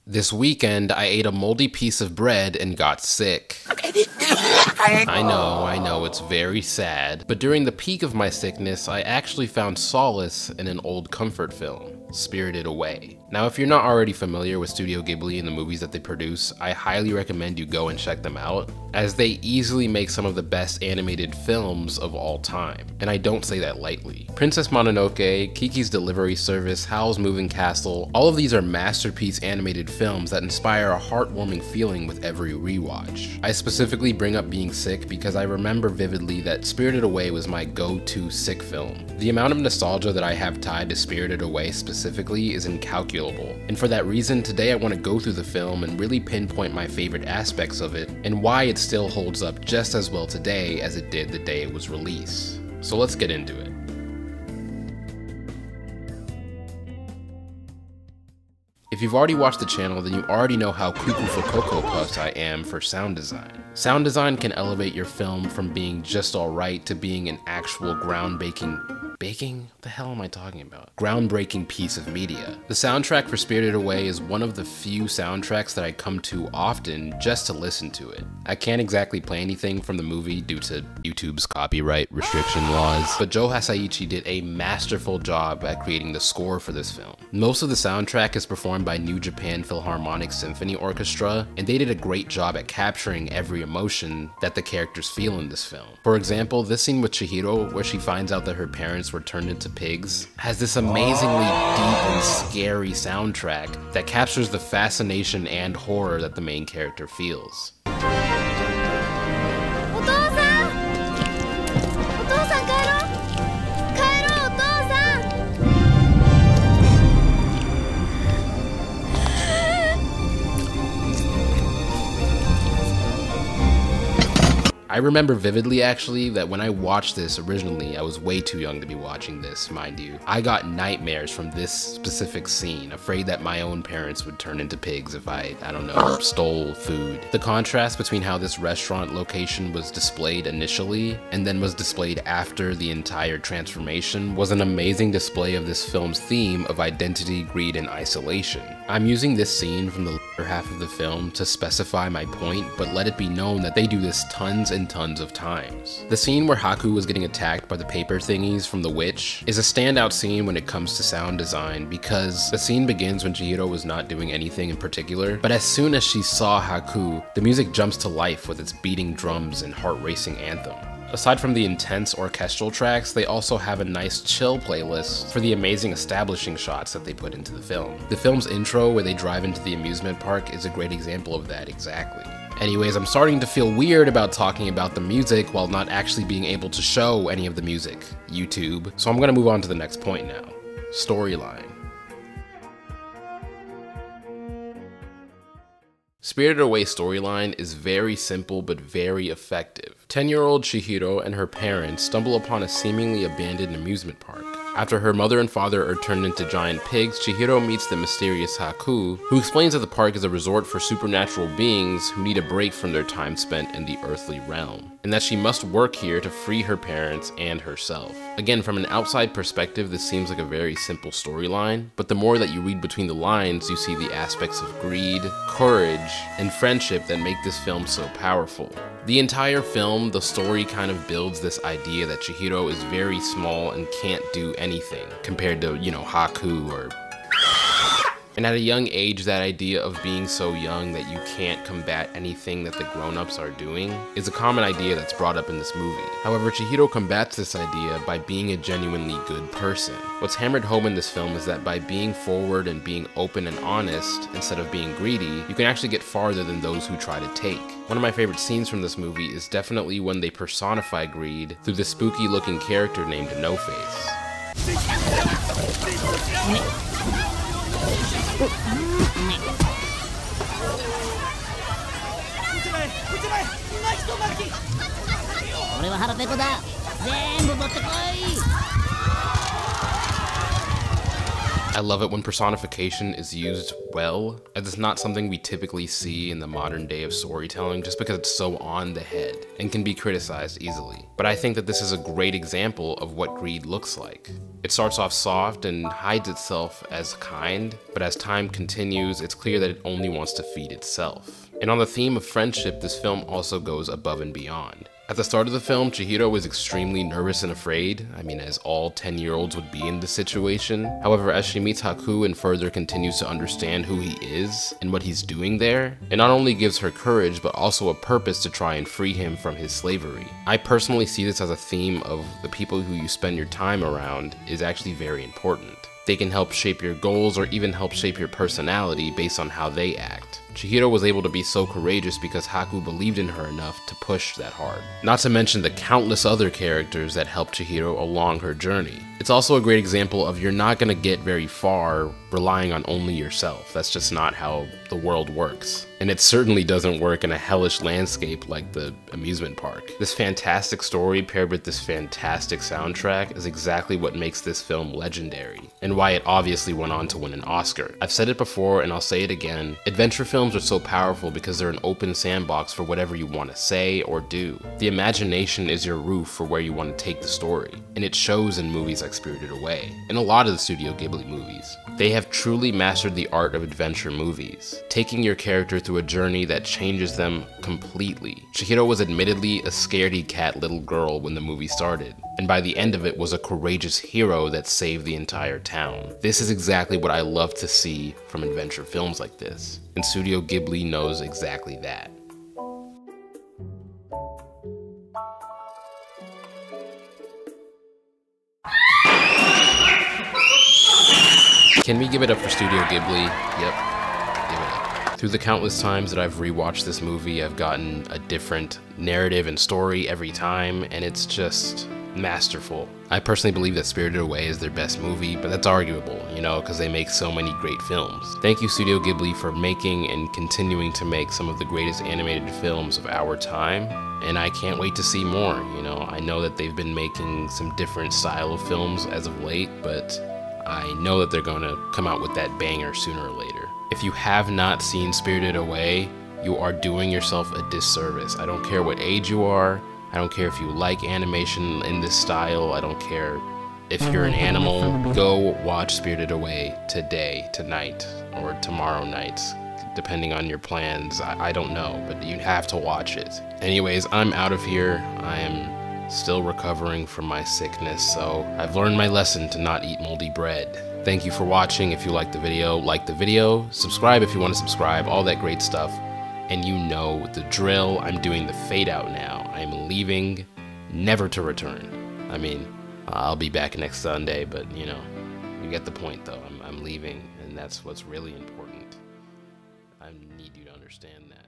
This weekend, I ate a moldy piece of bread and got sick. I know, it's very sad, but during the peak of my sickness, I actually found solace in an old comfort film, Spirited Away. Now, if you're not already familiar with Studio Ghibli and the movies that they produce, I highly recommend you go and check them out, as they easily make some of the best animated films of all time, and I don't say that lightly. Princess Mononoke, Kiki's Delivery Service, Howl's Moving Castle, all of these are masterpiece animated films that inspire a heartwarming feeling with every rewatch. I specifically bring up being sick because I remember vividly that Spirited Away was my go-to sick film. The amount of nostalgia that I have tied to Spirited Away specifically is incalculable. And for that reason, today I want to go through the film and really pinpoint my favorite aspects of it and why it still holds up just as well today as it did the day it was released. So let's get into it. If you've already watched the channel, then you already know how cuckoo for Cocoa Puffs I am for sound design. Sound design can elevate your film from being just alright to being an actual groundbreaking piece of media. The soundtrack for Spirited Away is one of the few soundtracks that I come to often just to listen to it. I can't exactly play anything from the movie due to YouTube's copyright restriction laws, but Joe Hisaichi did a masterful job at creating the score for this film. Most of the soundtrack is performed by New Japan Philharmonic Symphony Orchestra, and they did a great job at capturing every emotion that the characters feel in this film. For example, this scene with Chihiro, where she finds out that her parents were turned into pigs, has this amazingly deep and scary soundtrack that captures the fascination and horror that the main character feels. I remember vividly actually that when I watched this originally, I was way too young to be watching this, mind you. I got nightmares from this specific scene, afraid that my own parents would turn into pigs if I don't know, stole food. The contrast between how this restaurant location was displayed initially and then was displayed after the entire transformation was an amazing display of this film's theme of identity, greed, and isolation. I'm using this scene from the latter half of the film to specify my point, but let it be known that they do this tons and tons of times. The scene where Haku was getting attacked by the paper thingies from the witch is a standout scene when it comes to sound design because the scene begins when Chihiro was not doing anything in particular, but as soon as she saw Haku, the music jumps to life with its beating drums and heart-racing anthem. Aside from the intense orchestral tracks, they also have a nice chill playlist for the amazing establishing shots that they put into the film. The film's intro, where they drive into the amusement park, is a great example of that exactly. Anyways, I'm starting to feel weird about talking about the music while not actually being able to show any of the music. YouTube. So I'm gonna move on to the next point now. Storyline. Spirited Away storyline is very simple but very effective. 10-year-old Chihiro and her parents stumble upon a seemingly abandoned amusement park. After her mother and father are turned into giant pigs, Chihiro meets the mysterious Haku, who explains that the park is a resort for supernatural beings who need a break from their time spent in the earthly realm, and that she must work here to free her parents and herself. Again, from an outside perspective, this seems like a very simple storyline, but the more that you read between the lines, you see the aspects of greed, courage, and friendship that make this film so powerful. The entire film, the story kind of builds this idea that Chihiro is very small and can't do anything compared to, Haku or... And at a young age, that idea of being so young that you can't combat anything that the grown-ups are doing is a common idea that's brought up in this movie. However, Chihiro combats this idea by being a genuinely good person. What's hammered home in this film is that by being forward and being open and honest, instead of being greedy, you can actually get farther than those who try to take. One of my favorite scenes from this movie is definitely when they personify greed through the spooky-looking character named No Face. I love it when personification is used well, as it's not something we typically see in the modern day of storytelling just because it's so on the head and can be criticized easily. But I think that this is a great example of what greed looks like. It starts off soft and hides itself as kind, but as time continues, it's clear that it only wants to feed itself. And on the theme of friendship, this film also goes above and beyond. At the start of the film, Chihiro is extremely nervous and afraid, as all 10-year-olds would be in this situation. However, as she meets Haku and further continues to understand who he is and what he's doing there, it not only gives her courage, but also a purpose to try and free him from his slavery. I personally see this as a theme of the people who you spend your time around is actually very important. They can help shape your goals or even help shape your personality based on how they act. Chihiro was able to be so courageous because Haku believed in her enough to push that hard. Not to mention the countless other characters that helped Chihiro along her journey. It's also a great example of you're not going to get very far relying on only yourself. That's just not how the world works. And it certainly doesn't work in a hellish landscape like the amusement park. This fantastic story paired with this fantastic soundtrack is exactly what makes this film legendary, and why it obviously went on to win an Oscar. I've said it before and I'll say it again, adventure films are so powerful because they're an open sandbox for whatever you want to say or do. The imagination is your roof for where you want to take the story, and it shows in movies like Spirited Away, and a lot of the Studio Ghibli movies. They have truly mastered the art of adventure movies, taking your character through a journey that changes them completely. Chihiro was admittedly a scaredy cat little girl when the movie started, and by the end of it was a courageous hero that saved the entire town. This is exactly what I love to see from adventure films like this, and Studio Ghibli knows exactly that. Can we give it up for Studio Ghibli? Yep, give it up. Through the countless times that I've rewatched this movie, I've gotten a different narrative and story every time, and it's just masterful. I personally believe that Spirited Away is their best movie, but that's arguable, because they make so many great films. Thank you, Studio Ghibli, for making and continuing to make some of the greatest animated films of our time, and I can't wait to see more. I know that they've been making some different style of films as of late, but I know that they're gonna come out with that banger sooner or later. If you have not seen Spirited Away, you are doing yourself a disservice. I don't care what age you are, I don't care if you like animation in this style, I don't care if you're an animal, go watch Spirited Away today, tonight, or tomorrow night, depending on your plans. I don't know, but you have to watch it. Anyways, I'm out of here. I am still recovering from my sickness, so I've learned my lesson to not eat moldy bread. Thank you for watching. If you liked the video, like the video, subscribe if you want to subscribe, all that great stuff. And you know the drill, I'm doing the fade out now. I'm leaving, never to return. I'll be back next Sunday, but you get the point though. I'm leaving, and that's what's really important. I need you to understand that.